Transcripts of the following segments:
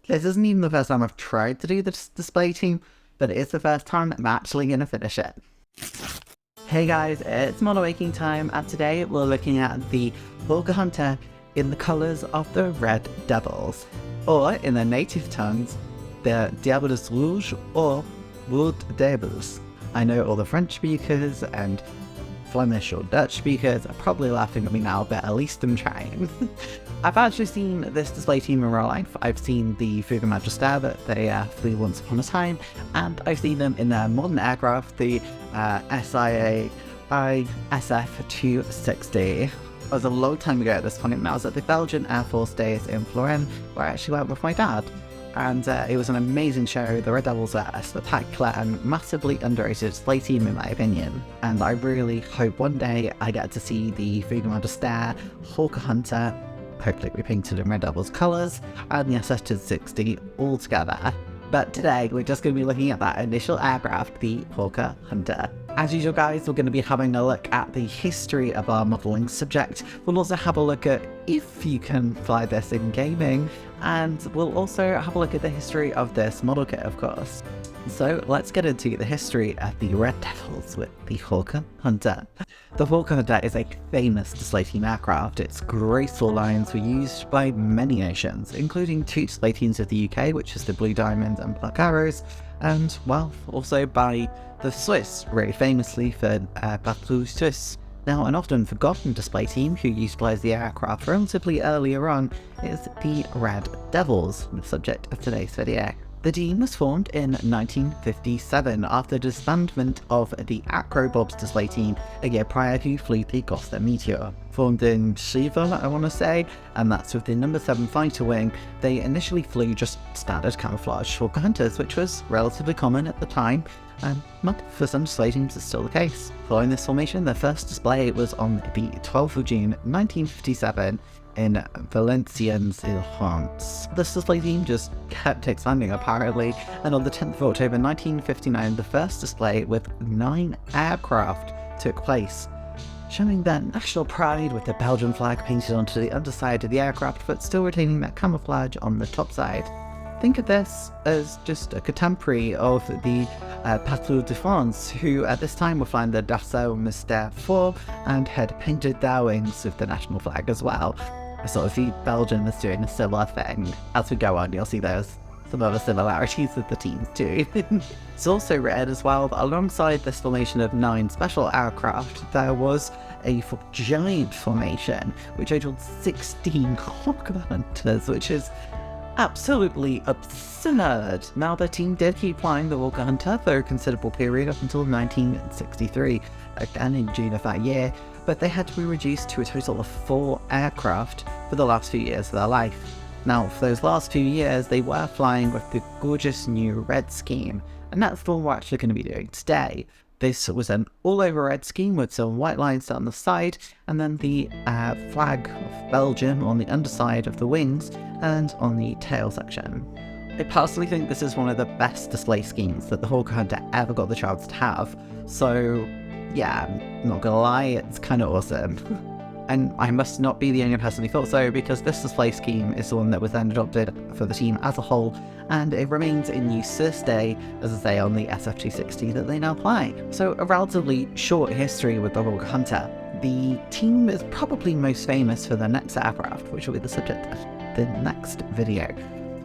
This isn't even the first time I've tried to do this display team, but it is the first time I'm actually going to finish it. Hey guys, it's Model Making time, and today we're looking at the Hawker Hunter in the colours of the Red Devils, or in their native tongues, the Diables Rouge or Rouge Devils. I know all the French speakers and Flemish or Dutch speakers are probably laughing at me now, but at least I'm trying. I've actually seen this display team in real life. I've seen the Fouga Magister that they flew once upon a time, and I've seen them in their modern aircraft, the SIA SF260. It was a long time ago at this point, and I was at the Belgian Air Force Days in Florence, where I actually went with my dad. And it was an amazing show. The Red Devils are a spectacular and massively underrated display team in my opinion. And I really hope one day I get to see the Fouga Magister, Hawker Hunter, hopefully we painted in Red Devils colours, and the SF260 all together. But today we're just going to be looking at that initial aircraft, the Hawker Hunter. As usual guys, we're going to be having a look at the history of our modelling subject. We'll also have a look at if you can fly this in gaming, and we'll also have a look at the history of this model kit, of course. So let's get into the history of the Red Devils with the Hawker Hunter. The Hawker Hunter is a famous display team aircraft. Its graceful lines were used by many nations, including two display teams of the UK, which is the Blue Diamond and Black Arrows, and, well, also by the Swiss, very famously for Bateau Suisse. Now, an often forgotten display team who utilised the aircraft relatively earlier on is the Red Devils, the subject of today's video. The team was formed in 1957 after the disbandment of the Acrobobs display team a year prior, who flew the Gloucester Meteor. Formed in Shiva, I want to say, and that's with the number 7 fighter wing. They initially flew just standard camouflage Hawker Hunters, which was relatively common at the time, and for some display teams it's still the case. Following this formation, their first display was on the 12th of June 1957 in Valenciennes-Ile-France. This display team just kept expanding apparently, and on the 10th of October 1959 the first display with 9 aircraft took place, showing their national pride with the Belgian flag painted onto the underside of the aircraft but still retaining that camouflage on the top side. Think of this as just a contemporary of the Patriots de France, who at this time were flying the Dassault Mystère 4 and had painted their wings with the national flag as well. I sort of see Belgium as doing a similar thing. As we go on, you'll see there's some other similarities with the teams too. It's also read as well that alongside this formation of 9 special aircraft, there was a giant formation which totaled 16 Hawker Hunters, which is absolutely absurd. Now, the team did keep flying the Hawker Hunter for a considerable period up until 1963, again in June of that year, but they had to be reduced to a total of 4 aircraft for the last few years of their life. Now, for those last few years, they were flying with the gorgeous new red scheme, and that's the one we're actually going to be doing today. This was an all-over red scheme with some white lines down the side, and then the flag of Belgium on the underside of the wings and on the tail section. I personally think this is one of the best display schemes that the Hawker Hunter ever got the chance to have, so yeah, I'm not gonna lie, it's kind of awesome. And I must not be the only person who thought so, because this display scheme is the one that was then adopted for the team as a whole, and it remains in use to this day, as I say, on the SF260 that they now fly. So a relatively short history with the Hawker Hunter. The team is probably most famous for their next aircraft, which will be the subject of the next video.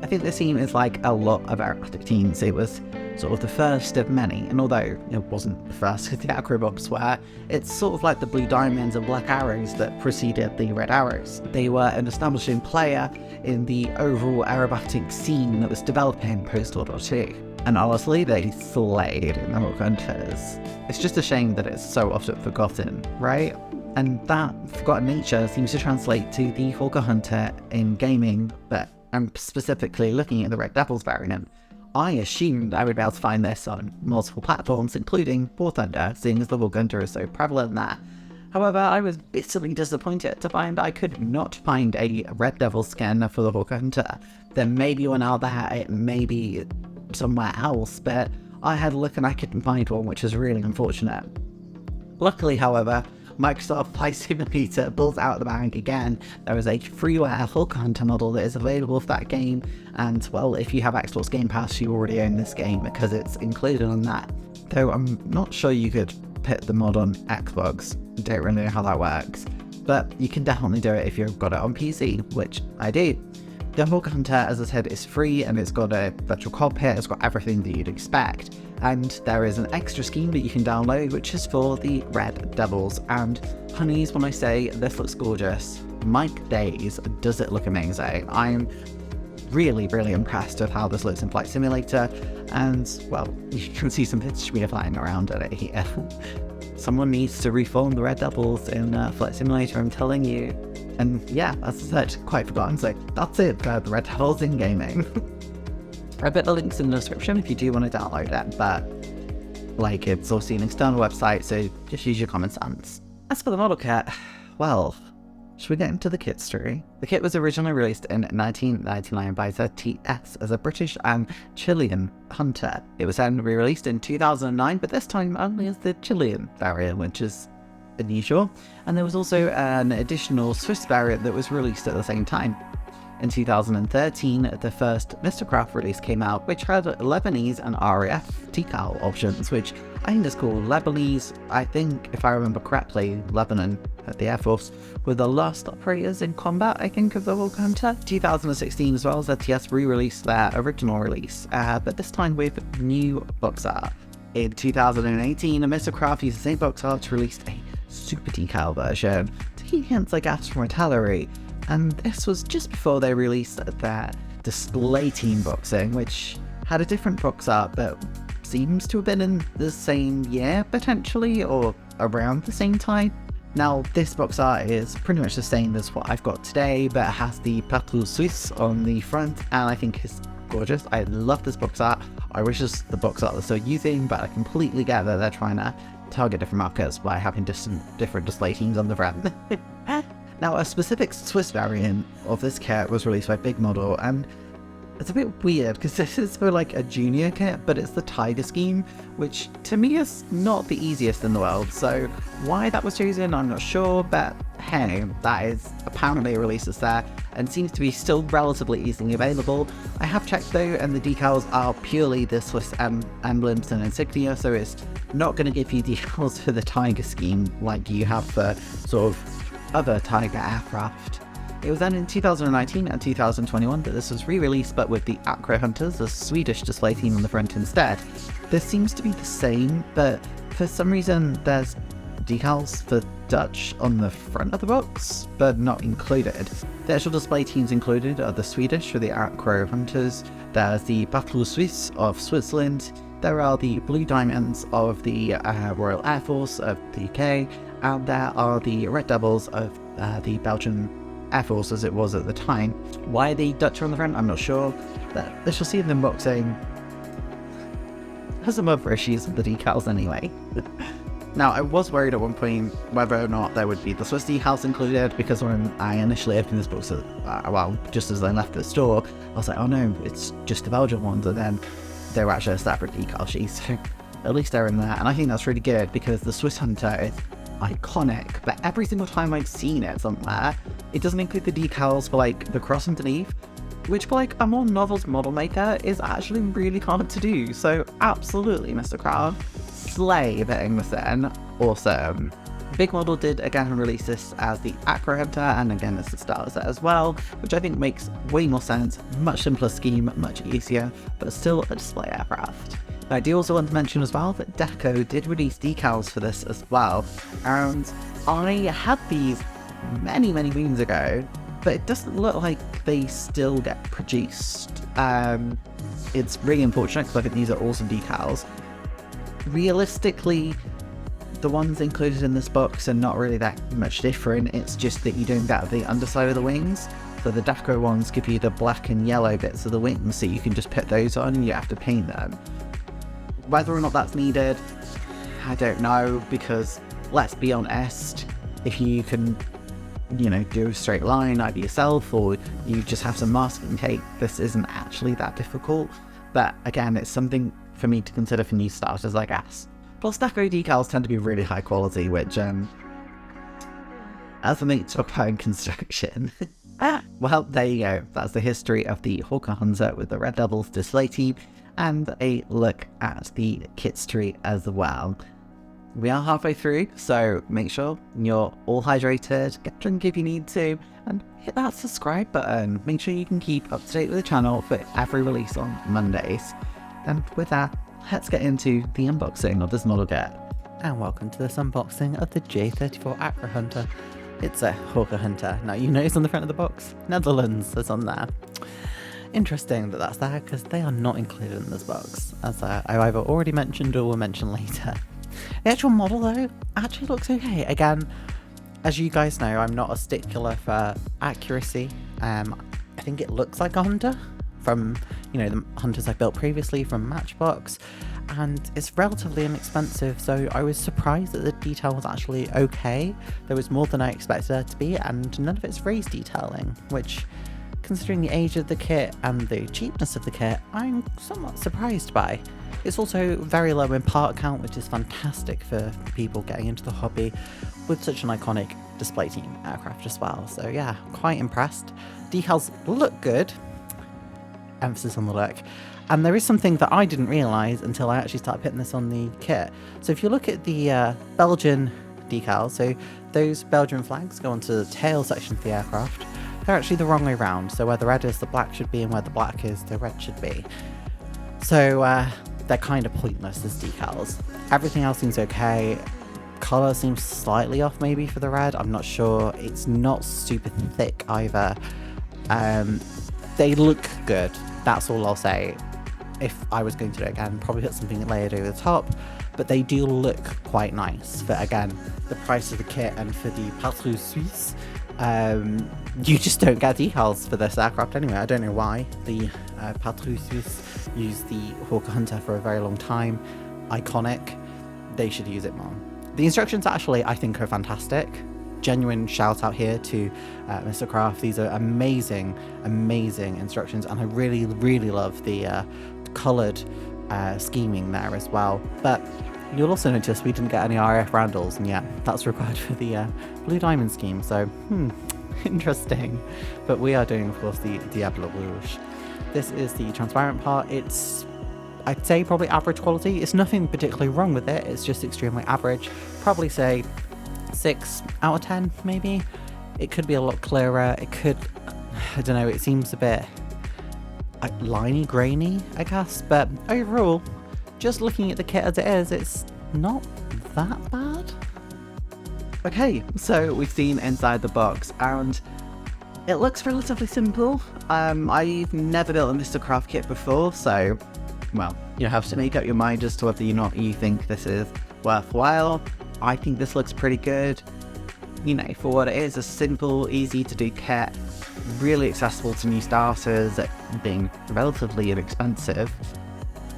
I think this team is like a lot of aerobatic teams. It was sort of the first of many, and although it wasn't the first of the Acrobobs were, it's sort of like the Blue Diamonds and Black Arrows that preceded the Red Arrows. They were an establishing player in the overall aerobatic scene that was developing post-World War II. And honestly, they slayed in the Hawker Hunters. It's just a shame that it's so often forgotten, right? And that forgotten nature seems to translate to the Hawker Hunter in gaming, but I'm specifically looking at the Red Devils variant. I assumed I would be able to find this on multiple platforms, including War Thunder, seeing as the Hawker Hunter is so prevalent there. However, I was bitterly disappointed to find I could not find a Red Devil skin for the Hawker Hunter. There may be one out there, it may be somewhere else, but I had a look and I couldn't find one, which is really unfortunate. Luckily, however, Microsoft Flight Simulator pulls out the bag again. There is a freeware Hulk Hunter model that is available for that game, and well, if you have Xbox Game Pass, you already own this game because it's included on that. Though I'm not sure you could put the mod on Xbox, don't really know how that works, but you can definitely do it if you've got it on PC, which I do. The Hulk Hunter, as I said, is free and it's got a virtual cockpit, it's got everything that you'd expect. And there is an extra scheme that you can download, which is for the Red Devils. And honeys, when I say this looks gorgeous, my days, does it look amazing. I'm really, really impressed with how this looks in Flight Simulator. And, well, you can see some pictures we are flying around in it here. Someone needs to reform the Red Devils in Flight Simulator, I'm telling you. And yeah, as I said, quite forgotten, so that's it for the Red Devils in gaming. I put the links in the description if you do want to download it, but like, it's obviously an external website, so just use your common sense. As for the model kit, well, should we get into the kit story? The kit was originally released in 1999 by ZTS as a British and Chilean hunter. It was then re-released in 2009, but this time only as the Chilean variant, which is unusual. And there was also an additional Swiss variant that was released at the same time. In 2013, the first Mistercraft release came out, which had Lebanese and RAF decal options, which I think is called Lebanese. I think, if I remember correctly, Lebanon at the Air Force were the last operators in combat, I think, of the Hulk Hunter. 2016 as well, ZTS re-released their original release, but this time with new box art. In 2018, Mistercraft used the same box art to release a super decal version, taking hints, I guess, from Artillery. And this was just before they released their display team boxing, which had a different box art but seems to have been in the same year, potentially, or around the same time. Now, this box art is pretty much the same as what I've got today, but it has the Plateau Suisse on the front, and I think it's gorgeous. I love this box art. I wish this the box art they're still using, but I completely get that they're trying to target different markets by having different display teams on the front. Now, a specific Swiss variant of this kit was released by Big Model, and it's a bit weird because this is for like a junior kit, but it's the Tiger scheme, which to me is not the easiest in the world. So why that was chosen, I'm not sure, but hey, that is apparently releases there and seems to be still relatively easily available. I have checked though, and the decals are purely the Swiss emblems and insignia, so it's not going to give you decals for the Tiger scheme like you have for sort of other Tiger aircraft. It was then in 2019 and 2021 that this was re-released, but with the Acro Hunters, the Swedish display team on the front instead. This seems to be the same, but for some reason there's decals for Dutch on the front of the box, but not included. The actual display teams included are the Swedish for the Acro Hunters, there's the Battle Suisse of Switzerland, there are the Blue Diamonds of the Royal Air Force of the UK, and there are the Red Devils of the Belgian Air Force as it was at the time. Why the Dutch are on the front, I'm not sure, but let's just see the unboxing. There's some other issues with the decals anyway. Now, I was worried at one point whether or not there would be the Swiss decals included, because when I initially opened this box, well, just as I left the store, I was like, oh no, it's just the Belgian ones, and then they were actually a separate decal sheet, so at least they're in there, and I think that's really good, because the Swiss Hunter is iconic, but every single time I've seen it somewhere, it doesn't include the decals for like the cross underneath, which for like a more novel model maker is actually really hard to do. So absolutely, Mistercraft, slay putting this in. Awesome. Big Model did again release this as the Acro Hunter, and again it's the starter set as well, which I think makes way more sense, much simpler scheme, much easier, but still a display aircraft. I do also want to mention as well that Deco did release decals for this as well, and I had these many moons ago, but it doesn't look like they still get produced. It's really unfortunate because I think these are awesome decals. Realistically, the ones included in this box are not really that much different, it's just that you don't get the underside of the wings. So the Deco ones give you the black and yellow bits of the wings, so you can just put those on and you have to paint them. Whether or not that's needed, I don't know, because let's be honest, if you can, you know, do a straight line either yourself or you just have some masking tape, this isn't actually that difficult. But again, it's something for me to consider for new starters, I guess. Plus, Deco decals tend to be really high quality, which as a mate to applying construction. Well, there you go. That's the history of the Hawker Hunter with the Red Devils display team, and a look at the Kitstory as well. We are halfway through, so make sure you're all hydrated, get a drink if you need to, and hit that subscribe button. Make sure you can keep up to date with the channel for every release on Mondays. And with that, let's get into the unboxing of this model kit. And welcome to this unboxing of the J34 Acro Hunter. It's a Hawker Hunter. Now you notice on the front of the box, Netherlands is on there. Interesting that that's there, because they are not included in this box, as I've either already mentioned or will mention later. The actual model though actually looks okay. Again, as you guys know, I'm not a stickler for accuracy. I think it looks like a Hunter from, you know, the Hunters I've built previously from Matchbox, and it's relatively inexpensive, so I was surprised that the detail was actually okay. There was more than I expected there to be, and none of it's raised detailing, which, considering the age of the kit and the cheapness of the kit, I'm somewhat surprised by. It's also very low in part count, which is fantastic for people getting into the hobby with such an iconic display team aircraft as well. So yeah, quite impressed. Decals look good, emphasis on the look. And there is something that I didn't realise until I actually started putting this on the kit. So if you look at the Belgian decals, so those Belgian flags go onto the tail section of the aircraft. They're actually the wrong way around. So where the red is, the black should be, and where the black is, the red should be. So they're kind of pointless as decals. Everything else seems okay. Colour seems slightly off maybe for the red. I'm not sure. It's not super thick either. They look good. That's all I'll say. If I was going to do it again, probably put something layered over the top, but they do look quite nice. But again, the price of the kit and for the Patrouille Suisse, you just don't get decals for this aircraft anyway. I don't know why. The Patrouille Suisse used the Hawker Hunter for a very long time. Iconic. They should use it more. The instructions actually, I think, are fantastic. Genuine shout out here to Mistercraft. These are amazing, amazing instructions, and I really, really love the coloured scheming there as well. But you'll also notice we didn't get any RF randles, and yeah, that's required for the blue diamond scheme. So, interesting. But we are doing, of course, the Diable Rouge. This is the transparent part. It's, I'd say, probably average quality. It's nothing particularly wrong with it. It's just extremely average. Probably say 6 out of 10 maybe. It could be a lot clearer. It could, I don't know, it seems a bit liney, grainy, I guess, but overall, just looking at the kit as it is, it's not that bad. Okay, so we've seen inside the box, and it looks relatively simple. I've never built a Mistercraft kit before, so, well, you have to make up your mind as to whether or not you think this is worthwhile. I think this looks pretty good. You know, for what it is, a simple, easy to do kit, really accessible to new starters, being relatively inexpensive.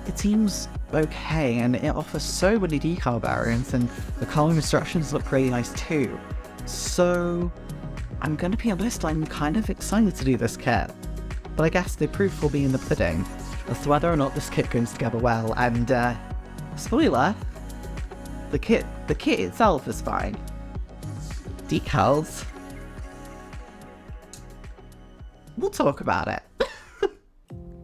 It seems okay, and it offers so many decal variants, and the colour instructions look really nice too. So, I'm going to be honest, I'm kind of excited to do this kit. But I guess the proof will be in the pudding as to whether or not this kit goes together well, and spoiler, the kit itself is fine. Decals, we'll talk about it.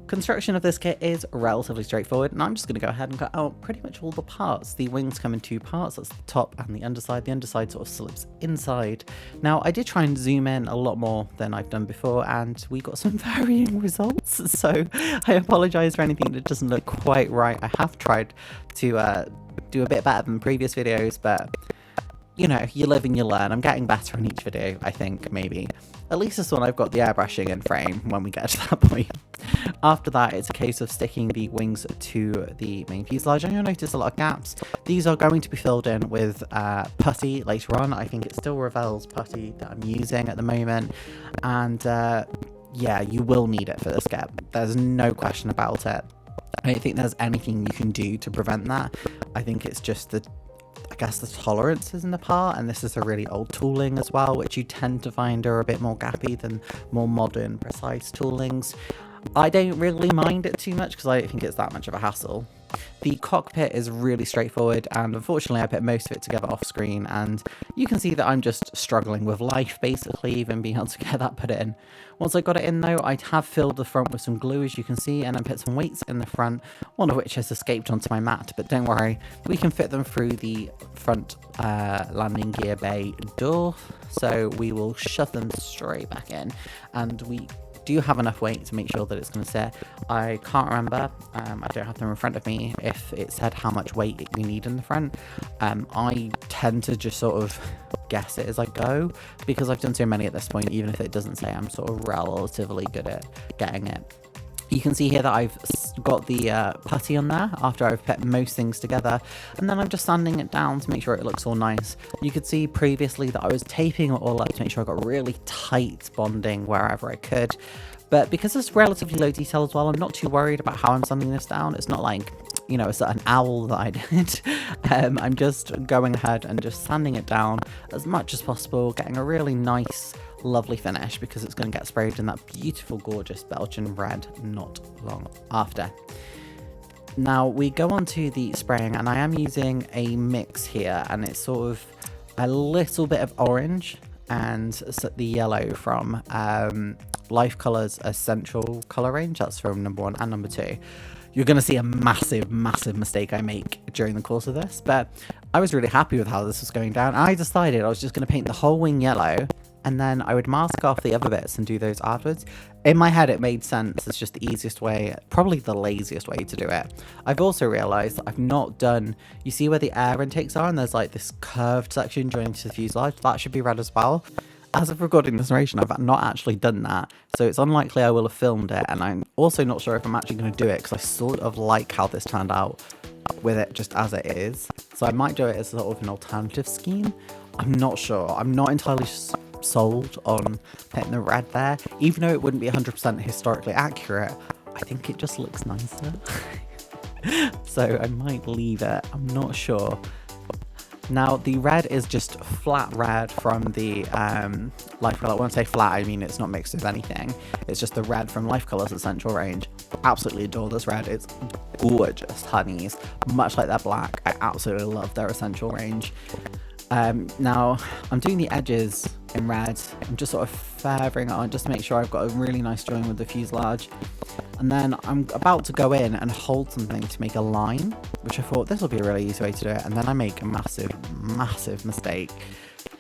Construction of this kit is relatively straightforward, and I'm just going to go ahead and cut out pretty much all the parts. The wings come in two parts, that's the top and the underside. The underside sort of slips inside. Now, I did try and zoom in a lot more than I've done before, and we got some varying results, so I apologise for anything that doesn't look quite right. I have tried to do a bit better than previous videos, but you know, you live and you learn. I'm getting better in each video, I think, maybe. At least this one I've got the airbrushing in frame when we get to that point. After that, it's a case of sticking the wings to the main fuselage, and you'll notice a lot of gaps. These are going to be filled in with putty later on. I think it's still Revell's putty that I'm using at the moment, and yeah, you will need it for this kit. There's no question about it. I don't think there's anything you can do to prevent that. I think it's just I guess the tolerances in the part, and this is a really old tooling as well, which you tend to find are a bit more gappy than more modern, precise toolings. I don't really mind it too much because I don't think it's that much of a hassle. The cockpit is really straightforward, and unfortunately I put most of it together off screen, and you can see that I'm just struggling with life, basically, even being able to get that put in. Once I got it in though, I have filled the front with some glue, as you can see, and I put some weights in the front, one of which has escaped onto my mat, but don't worry, we can fit them through the front landing gear bay door, so we will shove them straight back in, and we do have enough weight to make sure that it's going to sit. I can't remember, I don't have them in front of me, if it said how much weight we need in the front. I tend to just sort of guess it as I go, because I've done so many at this point, even if it doesn't say, I'm sort of relatively good at getting it. You can see here that I've got the putty on there after I've put most things together, and then I'm just sanding it down to make sure it looks all nice. You could see previously that I was taping it all up to make sure I got really tight bonding wherever I could, but because it's relatively low detail as well, I'm not too worried about how I'm sanding this down. It's not like, you know, it's an owl that I did. I'm just going ahead and just sanding it down as much as possible, getting a really nice lovely finish, because it's going to get sprayed in that beautiful gorgeous Belgian red not long after. Now we go on to the spraying, and I am using a mix here, and it's sort of a little bit of orange and the yellow from Life Colours Essential colour range. That's from number 1 and number 2. You're going to see a massive mistake I make during the course of this, but I was really happy with how this was going down. I decided I was just going to paint the whole wing yellow, and then I would mask off the other bits and do those afterwards. In my head, it made sense. It's just the easiest way, probably the laziest way to do it. I've also realised that I've not done, you see where the air intakes are, and there's like this curved section joining to the fuselage? That should be red as well. As of recording this narration, I've not actually done that, so it's unlikely I will have filmed it, and I'm also not sure if I'm actually going to do it, because I sort of like how this turned out with it just as it is. So I might do it as sort of an alternative scheme. I'm not sure. I'm not entirely sold on putting the red there, even though it wouldn't be 100% historically accurate. I think it just looks nicer. So I might leave it. I'm not sure. Now the red is just flat red from the Life Colour. When I say flat, I mean it's not mixed with anything. It's just the red from Life Colours Essential range. Absolutely adore this red. It's gorgeous honeys, much like their black. I absolutely love their Essential range. Now I'm doing the edges in red. I'm just sort of feathering it on just to make sure I've got a really nice join with the fuselage. And then I'm about to go in and hold something to make a line, which I thought this will be a really easy way to do it. And then I make a massive mistake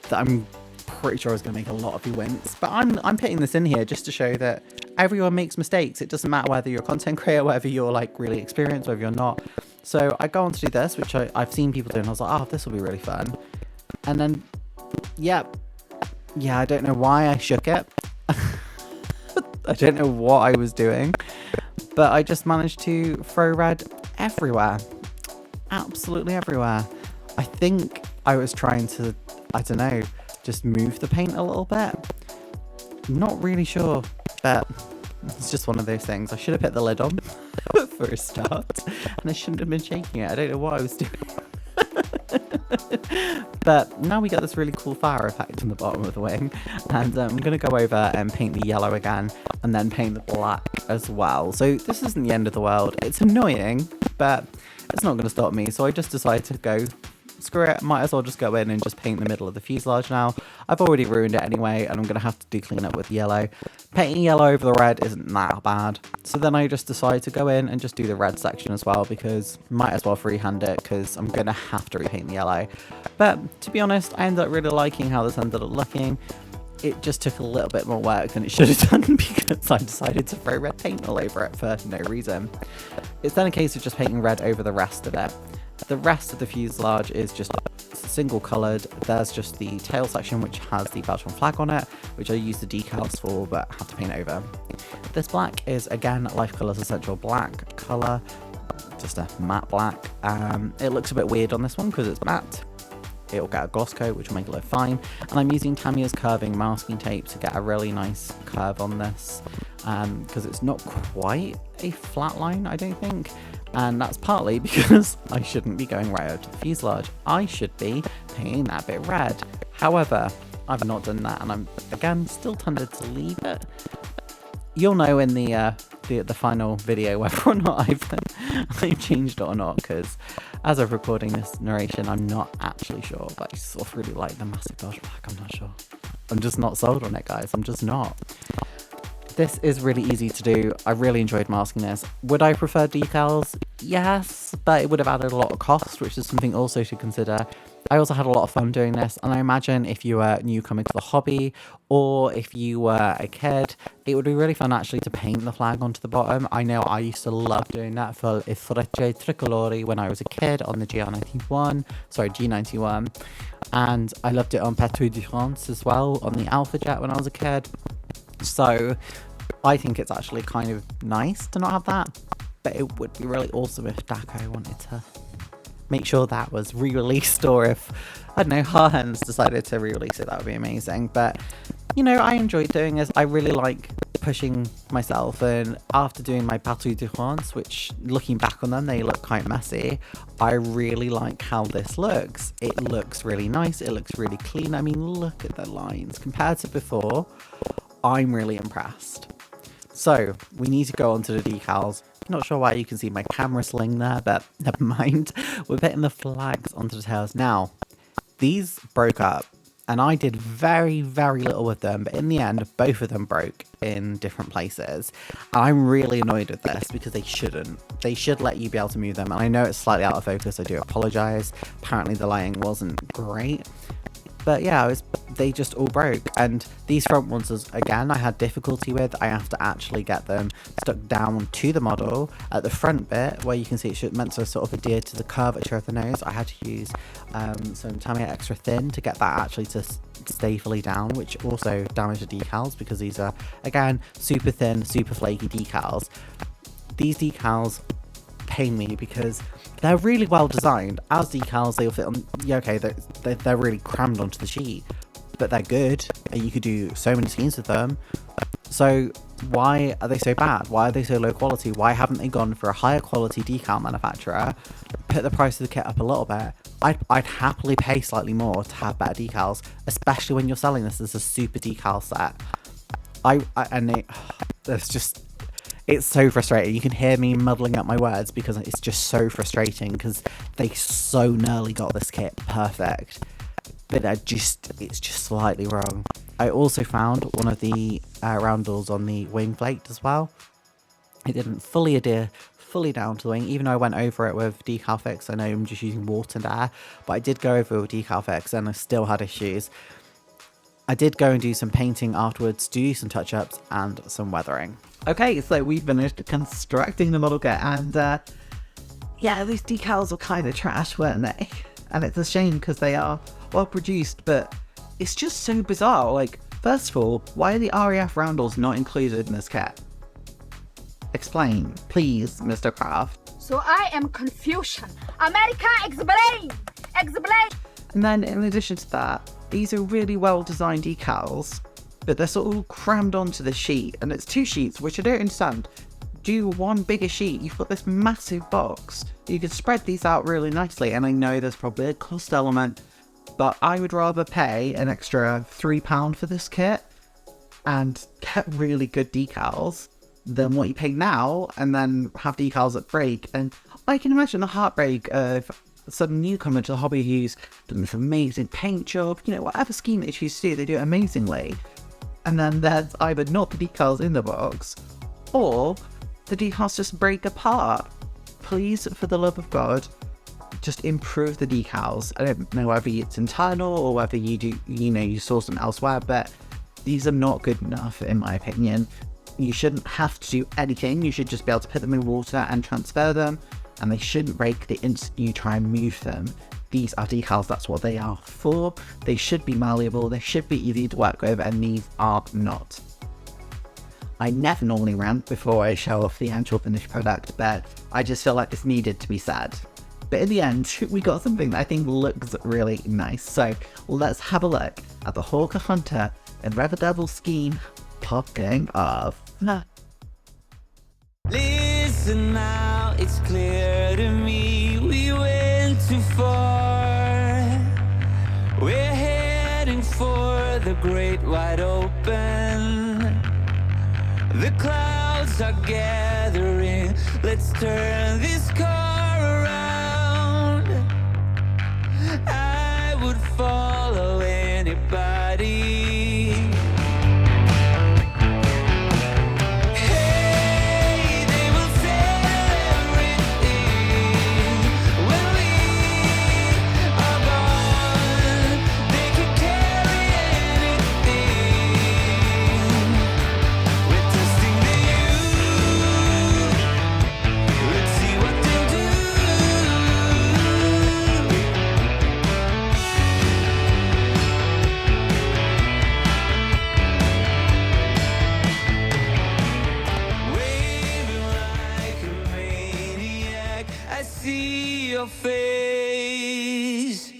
that I'm pretty sure is going to make a lot of you wince. But I'm putting this in here just to show that everyone makes mistakes. It doesn't matter whether you're a content creator, whether you're like really experienced, whether you're not. So I go on to do this, which I've seen people do, and I was like, oh, this will be really fun. And then, yeah, I don't know why I shook it. I don't know what I was doing, but I just managed to throw red everywhere. Absolutely everywhere. I think I was trying to, I don't know, just move the paint a little bit. Not really sure, but it's just one of those things. I should have put the lid on for a start, and I shouldn't have been shaking it. I don't know what I was doing. But now we get this really cool fire effect in the bottom of the wing, and I'm going to go over and paint the yellow again, and then paint the black as well. So this isn't the end of the world. It's annoying, but it's not going to stop me, so I just decided to go, screw it, might as well just go in and just paint the middle of the fuselage now. I've already ruined it anyway, and I'm going to have to do clean up with yellow. Painting yellow over the red isn't that bad. So then I just decided to go in and just do the red section as well, because might as well freehand it, because I'm going to have to repaint the yellow. But to be honest, I ended up really liking how this ended up looking. It just took a little bit more work than it should have done, because I decided to throw red paint all over it for no reason. It's then a case of just painting red over the rest of it. The rest of the fuselage is just single coloured. There's just the tail section, which has the Belgian flag on it, which I use the decals for but have to paint over. This black is again Life Colours Essential black colour, just a matte black. It looks a bit weird on this one because it's matte. It'll get a gloss coat, which will make it look fine. And I'm using Tamiya's curving masking tape to get a really nice curve on this, because it's not quite a flat line, I don't think. And that's partly because I shouldn't be going right over to the fuselage. I should be painting that bit red. However, I've not done that, and I'm, again, still tempted to leave it. You'll know in the actually at the final video whether or not I've changed it or not, because as of recording this narration, I'm not actually sure, but I sort of really like the massive Belgian black. I'm not sure. I'm just not sold on it, guys. I'm just not. This is really easy to do. I really enjoyed masking this. Would I prefer decals? Yes, but it would have added a lot of cost, which is something also to consider. I also had a lot of fun doing this, and I imagine if you were newcomer to the hobby, or if you were a kid, it would be really fun actually to paint the flag onto the bottom. I know I used to love doing that for Il Frecce Tricolori when I was a kid on the G91, and I loved it on Patrouille de France as well on the Alpha Jet when I was a kid. So I think it's actually kind of nice to not have that, but it would be really awesome if Deco wanted to make sure that was re-released, or if, I don't know, Harhens decided to re-release it, that would be amazing. But, you know, I enjoyed doing this. I really like pushing myself, and after doing my Patrouille de France, which, looking back on them, they look quite messy, I really like how this looks. It looks really nice, it looks really clean. I mean, look at the lines. Compared to before, I'm really impressed. So, we need to go on to the decals. Not sure why you can see my camera sling there, but never mind. We're putting the flags onto the tails. Now, these broke up, and I did very, very little with them, but in the end, both of them broke in different places. And I'm really annoyed with this, because they shouldn't. They should let you be able to move them, and I know it's slightly out of focus, I do apologise. Apparently the lighting wasn't great. But yeah, they just all broke, and these front ones, again, I had difficulty with. I have to actually get them stuck down to the model at the front bit, where you can see it's meant to sort of adhere to the curvature of the nose. I had to use some Tamiya Extra Thin to get that actually to stay fully down, which also damaged the decals, because these are, again, super thin, super flaky decals. These decals pain me because they're really well designed. As decals, they'll fit on, yeah, okay, they're really crammed onto the sheet, but they're good, and you could do so many scenes with them. So why are they so bad? Why are they so low quality? Why haven't they gone for a higher quality decal manufacturer, put the price of the kit up a little bit? I'd happily pay slightly more to have better decals, especially when you're selling this as a super decal set. It's so frustrating. You can hear me muddling up my words because it's just so frustrating, because they so nearly got this kit perfect, but it's just slightly wrong. I also found one of the roundels on the wing plate as well. It didn't fully adhere fully down to the wing, even though I went over it with Decal Fix. I know I'm just using water there, but I did go over it with Decal Fix and I still had issues. I did go and do some painting afterwards, do some touch-ups and some weathering. Okay, so we finished constructing the model kit, and yeah, these decals were kind of trash, weren't they? And it's a shame because they are well produced, but it's just so bizarre. Like, first of all, why are the RAF roundels not included in this kit? Explain, please, Mistercraft. So I am confusion. America, explain! Explain! And then in addition to that, these are really well designed decals, but they're sort of crammed onto the sheet, and it's two sheets, which I don't understand. Do one bigger sheet. You've got this massive box. You could spread these out really nicely, and I know there's probably a cost element, but I would rather pay an extra £3 for this kit and get really good decals than what you pay now, and then have decals that break. And I can imagine the heartbreak of some newcomer to the hobby who's done this amazing paint job, you know, whatever scheme they choose to do, they do it amazingly. And then there's either not the decals in the box, or the decals just break apart. Please, for the love of God, just improve the decals. I don't know whether it's internal or whether you do, you know, you source them elsewhere, but these are not good enough in my opinion. You shouldn't have to do anything. You should just be able to put them in water and transfer them, and they shouldn't break the instant you try and move them. These are decals, that's what they are for. They should be malleable, they should be easy to work with, and these are not. I never normally rant before I show off the actual finished product, but I just feel like this needed to be said. But in the end, we got something that I think looks really nice. So let's have a look at the Hawker Hunter and Rever Devil scheme popping off. Listen now, it's clear to me we went too far. We're heading for the great wide open. The clouds are gathering. Let's turn this car around. I would follow anybody. Hey, they will sell everything when we are gone. They can carry anything. We're testing the youth. Let's see what they'll do. Waving like a maniac, I see your face.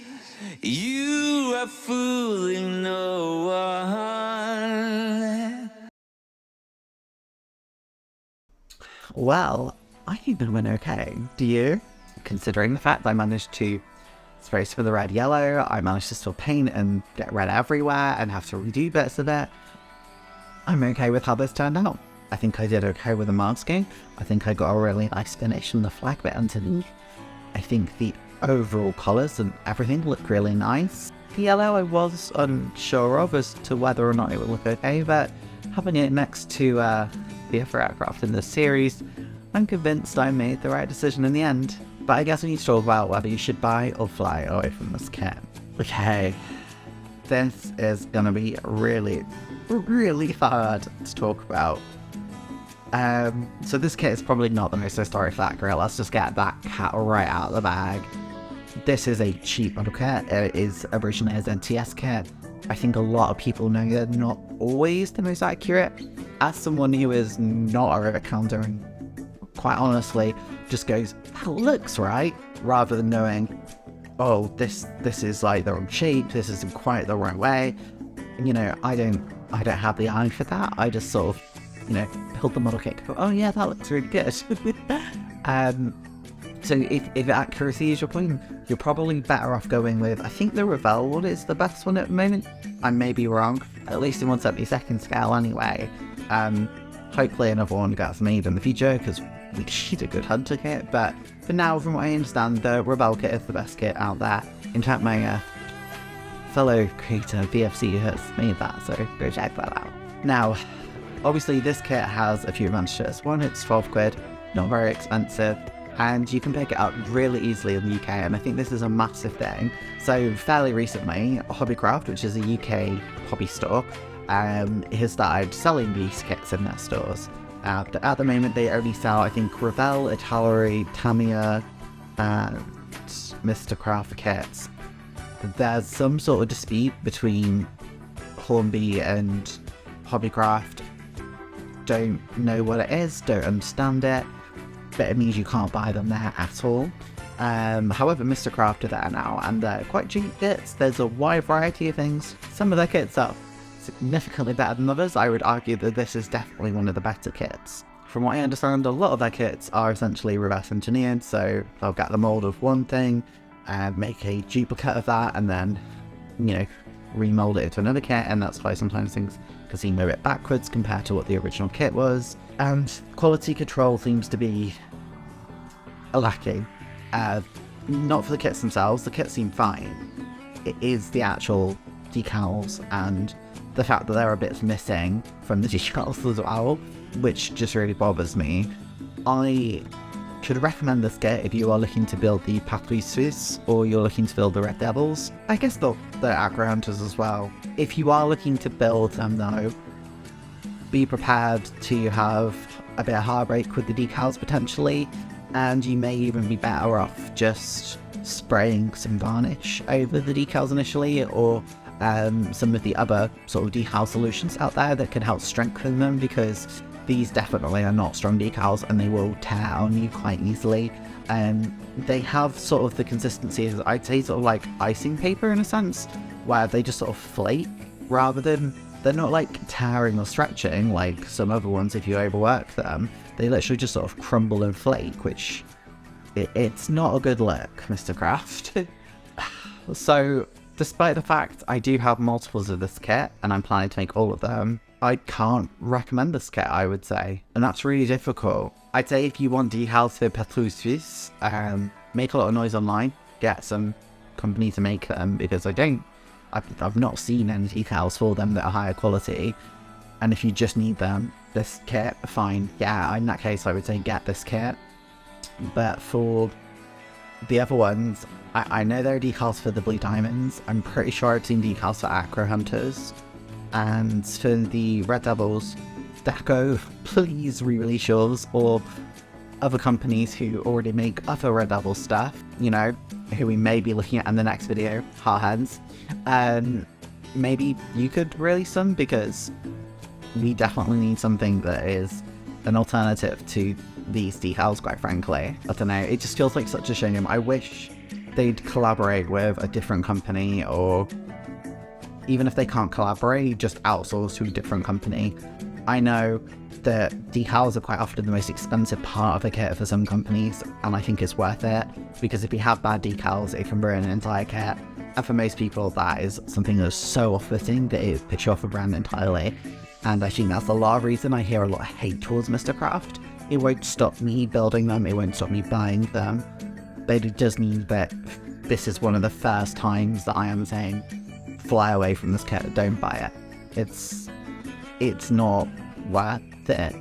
You are fooling no one. Well, I think it went okay. Do you? Considering the fact I managed to spray some of the red yellow, I managed to still paint and get red everywhere and have to redo bits of it. I'm okay with how this turned out. I think I did okay with the masking. I think I got a really nice finish on the flag bit underneath. I think the overall colours and everything look really nice. The yellow I was unsure of as to whether or not it would look okay, but having it next to the other aircraft in this series, I'm convinced I made the right decision in the end. But I guess we need to talk about whether you should buy or fly away from this kit. Okay, this is gonna be really, really hard to talk about. So this kit is probably not the most historic accurate. Let's just get that cat right out of the bag. This is a cheap model kit. It is originally an NTS kit. I think a lot of people know they're not always the most accurate. As someone who is not a rivet counter and quite honestly just goes, that looks right, rather than knowing, oh, this is like the wrong shape, this isn't quite the right way. You know, I don't have the eye for that. I just sort of, you know, build the model kit and go, oh yeah, that looks really good. So if accuracy is your point, you're probably better off going with, I think the Revell one is the best one at the moment. I may be wrong, at least in 1/72 scale anyway. Hopefully another one gets made in the future, because we need a good hunter kit, but for now, from what I understand, the Revell kit is the best kit out there. In fact, my fellow creator VFC has made that, so go check that out. Now, obviously this kit has a few advantages. One, it's 12 quid, not very expensive, and you can pick it up really easily in the UK, and I think this is a massive thing. So fairly recently, Hobbycraft, which is a UK hobby store, has started selling these kits in their stores. At the moment they only sell, I think, Revell, Italeri, Tamiya, and Mistercraft kits. There's some sort of dispute between Hornby and Hobbycraft. Don't know what it is, don't understand it, but it means you can't buy them there at all. However, Mistercraft are there now, and they're quite cheap kits. There's a wide variety of things. Some of their kits are significantly better than others. I would argue that this is definitely one of the better kits. From what I understand, a lot of their kits are essentially reverse engineered, so they'll get the mold of one thing and make a duplicate of that, and then, you know, remold it into another kit, and that's why sometimes things can seem a bit backwards compared to what the original kit was. And quality control seems to be lacking. Not for the kits themselves, the kits seem fine. It is the actual decals and the fact that there are bits missing from the decals as well, which just really bothers me. I should recommend this kit if you are looking to build the Patrouille Suisse or you're looking to build the Red Devils. I guess the Acro Hunters as well. If you are looking to build them though, be prepared to have a bit of heartbreak with the decals potentially, and you may even be better off just spraying some varnish over the decals initially, or some of the other sort of decal solutions out there that can help strengthen them, because these definitely are not strong decals and they will tear on you quite easily. They have sort of the consistency of, I'd say, sort of like icing paper in a sense, where they just sort of flake rather than, they're not like tearing or stretching like some other ones if you overwork them. They literally just sort of crumble and flake, which it's not a good look, Mistercraft. So despite the fact I do have multiples of this kit, and I'm planning to make all of them, I can't recommend this kit, I would say. And that's really difficult. I'd say if you want decals for Petrol Suisse, make a lot of noise online, get some company to make them, because I've not seen any decals for them that are higher quality. And if you just need them, this kit, fine. Yeah, in that case, I would say get this kit. But for the other ones, I know there are decals for the Blue Diamonds. I'm pretty sure I've seen decals for Acro Hunters. And for the Red Devils, Deco, please re-release yours, or other companies who already make other Red Devil stuff, you know, who we may be looking at in the next video, Hearthands. Maybe you could release them, because we definitely need something that is an alternative to these decals, quite frankly. I don't know, it just feels like such a shame. I wish they'd collaborate with a different company, or even if they can't collaborate, just outsource to a different company. I know that decals are quite often the most expensive part of a kit for some companies, and I think it's worth it, because if you have bad decals, it can ruin an entire kit. And for most people, that is something that's so off-putting that it puts you off a brand entirely. And I think that's a lot of reason I hear a lot of hate towards Mistercraft. It won't stop me building them, it won't stop me buying them, but it does mean that this is one of the first times that I am saying, fly away from this kit, don't buy it. It's not worth it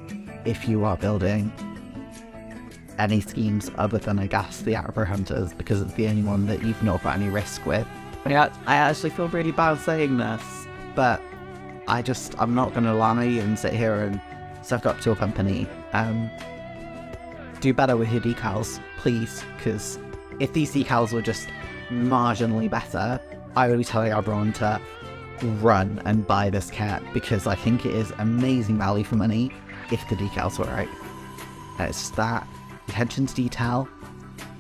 if you are building any schemes other than, I guess, the Acro Hunters, because it's the only one that you've not got any risk with. Yeah, I actually feel really bad saying this, but I'm not going to lie and sit here and suck up to a company. Do better with your decals, please, because if these decals were just marginally better, I would be telling everyone to run and buy this kit, because I think it is amazing value for money if the decals were right. It's that attention to detail,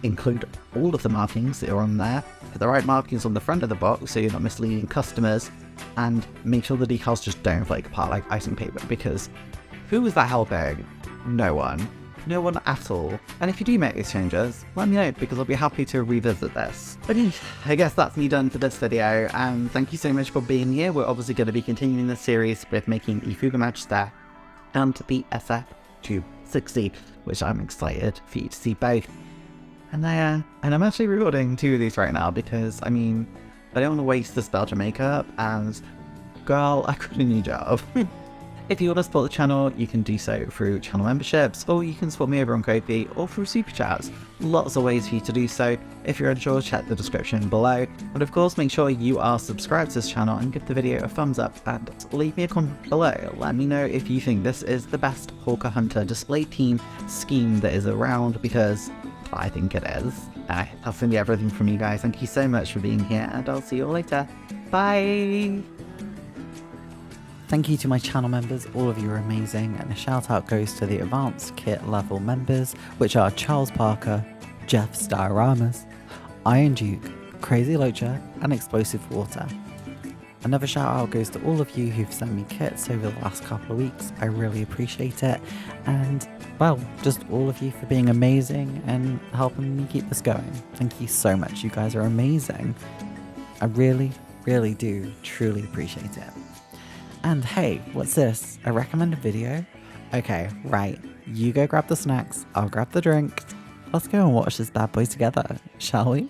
include all of the markings that are on there, put the right markings on the front of the box so you're not misleading customers, and make sure the decals just don't flake apart like icing paper, because who is that helping? No one. No one at all. And if you do make these changes, let me know, because I'll be happy to revisit this. Okay, I guess that's me done for this video, and thank you so much for being here. We're obviously going to be continuing this series with making the Fuga Magister and the SF260, which I'm excited for you to see both. And I'm actually recording 2 of these right now, because, I mean, I don't want to waste this Belgian makeup, and girl, I got a new job. If you want to support the channel, you can do so through channel memberships, or you can support me over on Ko-fi, or through super chats. Lots of ways for you to do so. If you're unsure, check the description below. And of course, make sure you are subscribed to this channel and give the video a thumbs up, and leave me a comment below. Let me know if you think this is the best Hawker Hunter display team scheme that is around, because I think it is. That's going to be everything from you guys. Thank you so much for being here, and I'll see you all later. Bye! Thank you to my channel members, all of you are amazing, and a shout out goes to the advanced kit level members, which are Charles Parker, Jeff Dioramas, Iron Duke, Crazy Locha, and Explosive Water. Another shout out goes to all of you who've sent me kits over the last couple of weeks. I really appreciate it, and well, just all of you for being amazing and helping me keep this going. Thank you so much, you guys are amazing. I really do truly appreciate it. And hey, what's this? A recommended video? Okay, right. You go grab the snacks, I'll grab the drink. Let's go and watch this bad boy together, shall we?